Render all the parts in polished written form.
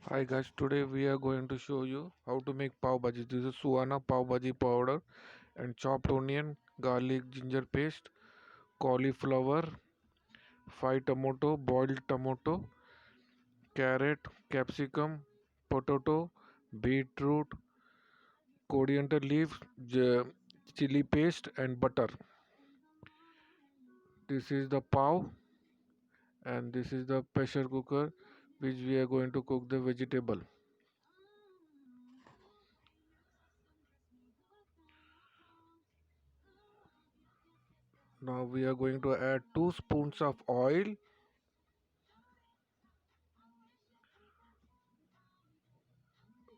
Hi guys, today we are going to show you how to make pav bhaji. This is Suana pav bhaji powder and chopped onion, garlic, ginger paste, cauliflower, fried tomato, boiled tomato, carrot, capsicum, potato, beetroot, coriander leaves, chili paste and butter. This is the pav and this is the pressure cooker which we are going to cook the vegetable. Now we are going to add 2 spoons of oil.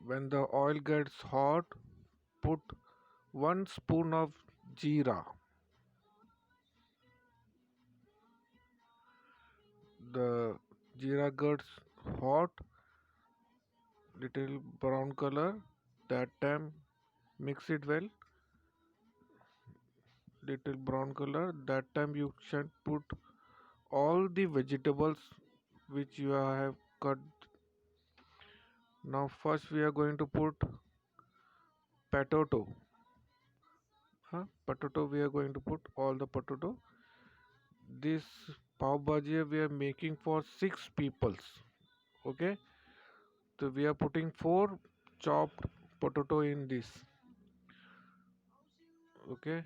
When the oil gets hot, put 1 spoon of jeera. The jeera gets hot, little brown color. That time mix it well. Little brown color. That time you should put all the vegetables which you have cut. Now first we are going to put potato. Potato we are going to put all the potato. This pav bhaji we are making for 6 peoples. Okay, so we are putting 4 chopped potato in this. Okay,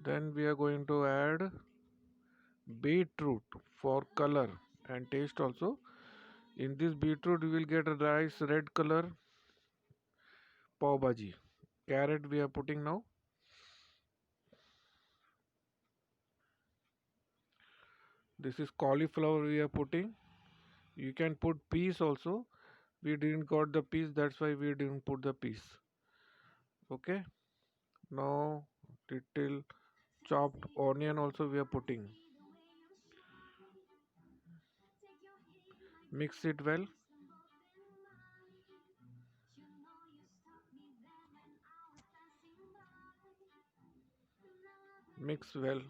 then we are going to add beetroot for color and taste also. In this beetroot we will get a nice red color pav bhaji. Carrot we are putting now. This is cauliflower we are putting. You can put peas also. We didn't got the peas, that's why we didn't put the peas. Okay, now little chopped onion also we are putting. Mix it well. Mix well.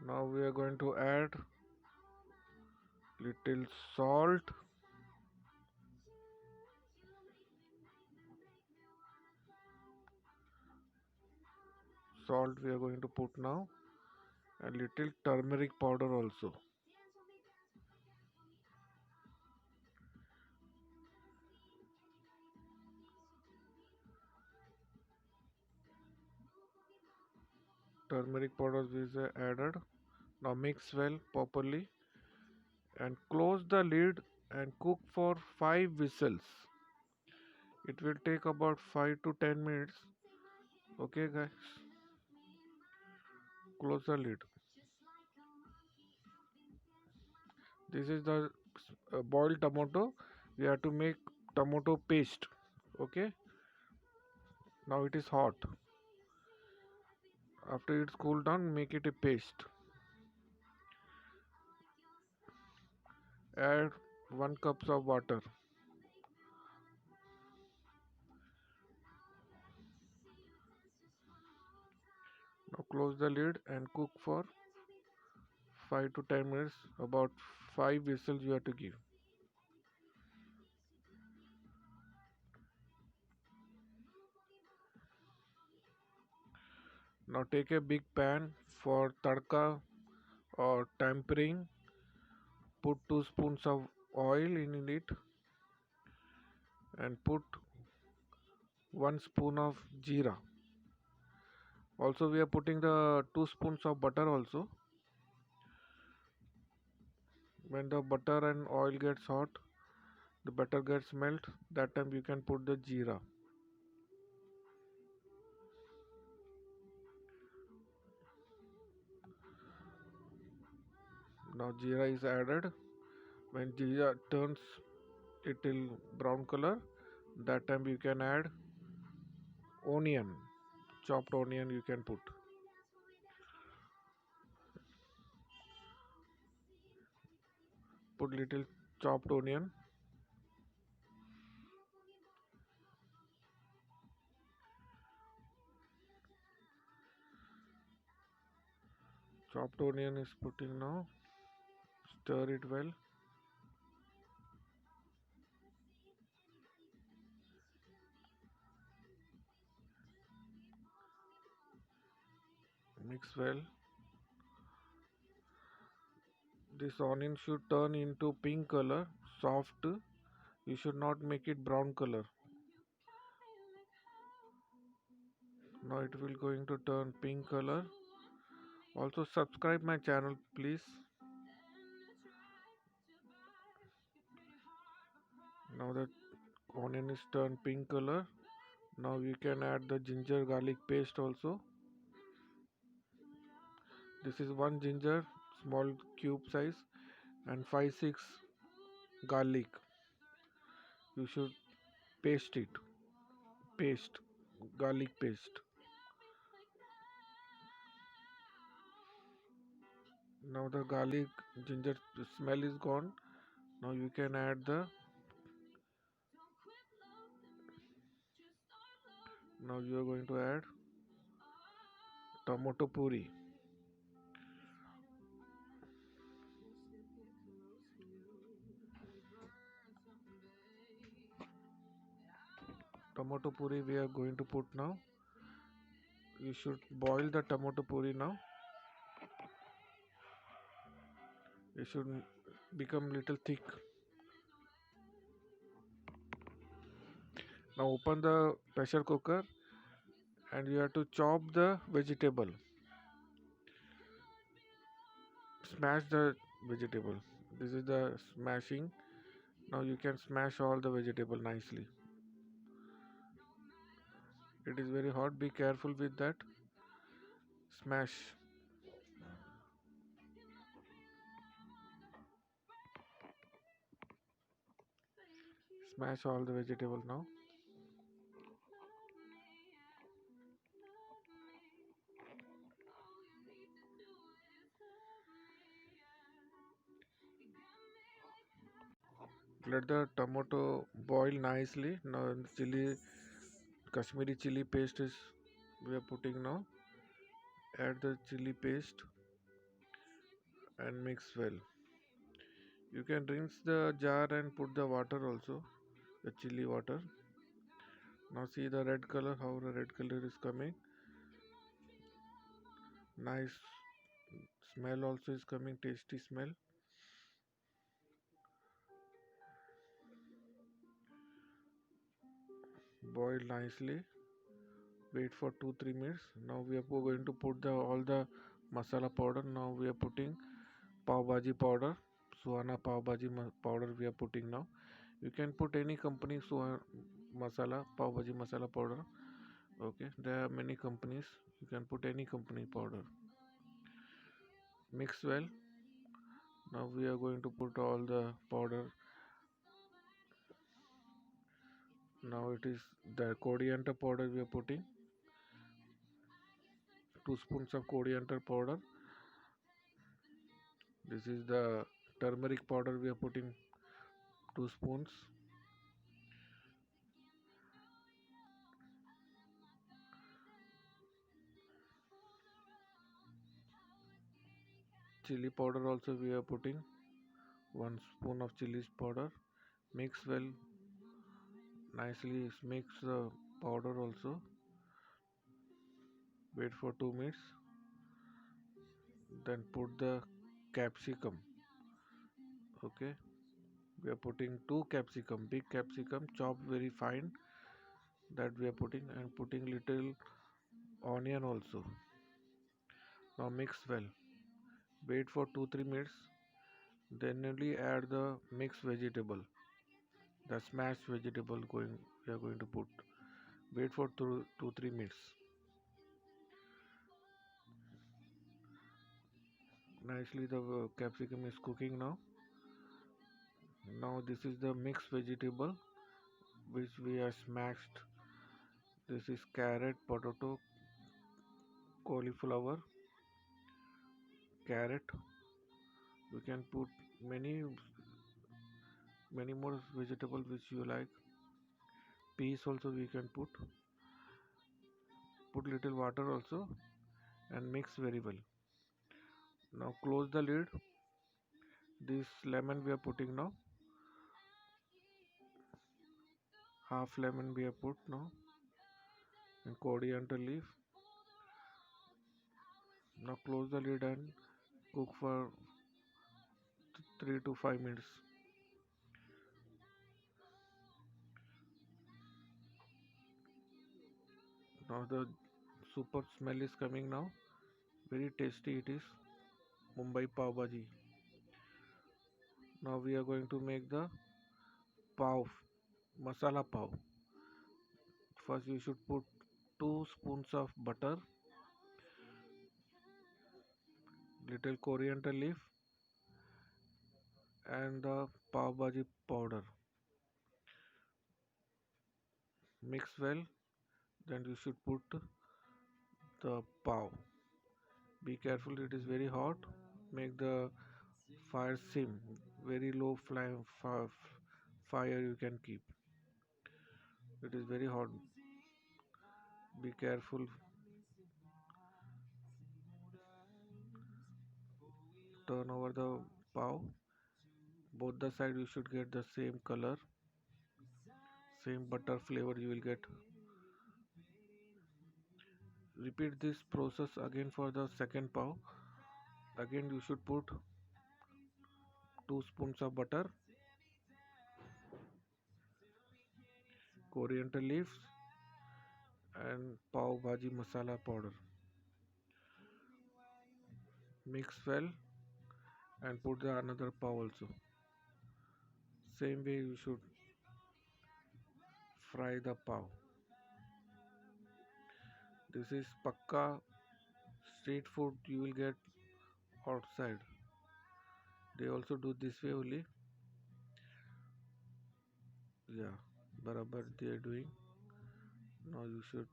Now we are going to add little salt. Salt we are going to put now, and little turmeric powder also. Turmeric powder is added. Now mix well properly and close the lid and cook for 5 whistles. It will take about 5 to 10 minutes. Okay guys, close the lid. This is the boiled tomato. We have to make tomato paste. Okay, now it is hot. After it's cooled down, make it a paste. Add 1 cup of water. Now close the lid and cook for 5 to 10 minutes. About 5 whistles you have to give. Now take a big pan for tadka or tempering. Put 2 spoons of oil in it and put 1 spoon of jeera. Also we are putting the 2 spoons of butter also. When the butter and oil gets hot, the butter gets melt, that time you can put the jeera. Now jeera is added. When jeera turns little brown color, that time you can add onion. Chopped onion you can put. Put little chopped onion. Chopped onion is putting now. Stir it well. Mix well. This onion should turn into pink color, soft. You should not make it brown color. Now it will going to turn pink color. Also subscribe my channel please. Now that onion is turned pink color, now you can add the ginger garlic paste also. This is one ginger, small cube size, and 5-6 garlic. You should paste it. Paste. Garlic paste. Now the garlic ginger smell is gone. Now you can add the. Now you are going to add tomato puri. Tomato puri we are going to put now. You should boil the tomato puri now. It should become little thick. Now open the pressure cooker and you have to chop the vegetable. Smash the vegetable. This is the smashing. Now you can smash all the vegetable nicely. It is very hot. Be careful with that. Smash. Smash all the vegetable now. Let the tomato boil nicely. Now chili, Kashmiri chili paste is we are putting now. Add the chili paste and mix well. You can rinse the jar and put the water also, the chili water. Now see the red color, how the red color is coming. Nice smell also is coming, tasty smell. Boil nicely. Wait for 2-3 minutes. Now we are going to put the all the masala powder. Now we are putting pav bhaji powder, Suhana pav bhaji powder we are putting now. You can put any company masala, pav bhaji masala powder. Okay, there are many companies. You can put any company powder. Mix well. Now we are going to put all the powder. Now it is the coriander powder we are putting. 2 spoons of coriander powder. This is the turmeric powder we are putting 2 spoons. Chili powder also we are putting 1 spoon of chili powder. Mix well nicely. Mix the powder also. Wait for 2 minutes. Then put the capsicum. Okay, we are putting 2 capsicum, big capsicum chopped very fine, that we are putting, and putting little onion also. Now mix well. Wait for 2-3 minutes. Then only add the mixed vegetable, the smashed vegetable going we are going to put. Wait for 2-3 minutes. Nicely the capsicum is cooking now. Now this is the mixed vegetable which we are smashed. This is carrot, potato, cauliflower, carrot. You can put many more vegetable which you like. Peas also we can put. Put little water also and mix very well. Now close the lid. This lemon we are putting now. Half lemon we have put now. And coriander leaf. Now close the lid and cook for 3 to 5 minutes. Now the super smell is coming now. Very tasty it is. Mumbai Pav Bhaji. Now we are going to make the pav, masala pav. First you should put 2 spoons of butter, little coriander leaf and the pav bhaji powder. Mix well, then you should put the pav. Be careful, it is very hot. Make the fire sim, very low flame fire you can keep. It is very hot. Be careful. Turn over the pav. Both the side you should get the same color, same butter flavor you will get. Repeat this process again for the second pav. Again you should put 2 spoons of butter, coriander leaves and pav bhaji masala powder. Mix well and put the another pav also. Same way you should fry the pav. This is pakka street food you will get outside. They also do this way only. Yeah, barabar they are doing. Now you should.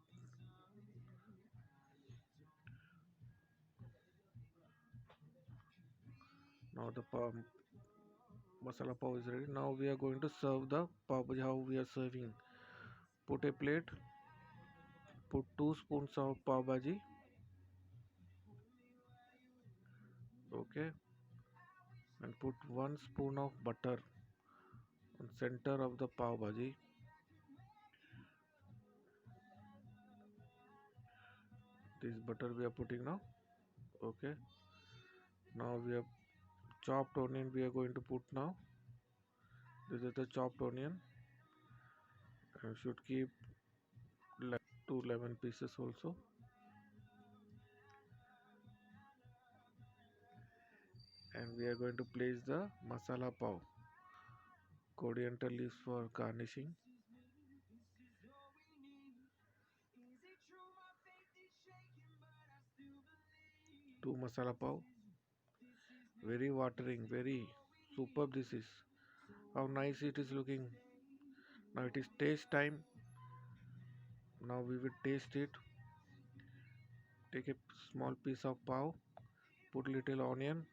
Now the pav, masala pav is ready. Now we are going to serve the pav bhaji. How we are serving? Put a plate. Put 2 spoons of pav bhaji. Okay, and put 1 spoon of butter on center of the pav bhaji. This butter we are putting now. Okay, now we have chopped onion we are going to put now. This is the chopped onion and should keep 2 lemon pieces also. And we are going to place the masala pav, coriander leaves for garnishing. 2 masala pav, very watering, very superb this is. How nice it is looking. Now it is taste time. Now we will taste it. Take a small piece of pav, put little onion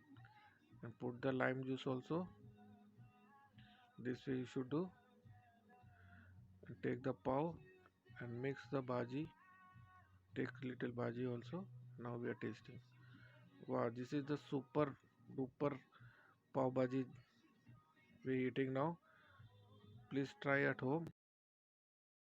and put the lime juice also. This way you should do. And take the pav and mix the bhaji. Take little bhaji also. Now we are tasting. Wow, this is the super duper pav bhaji we are eating now. Please try at home.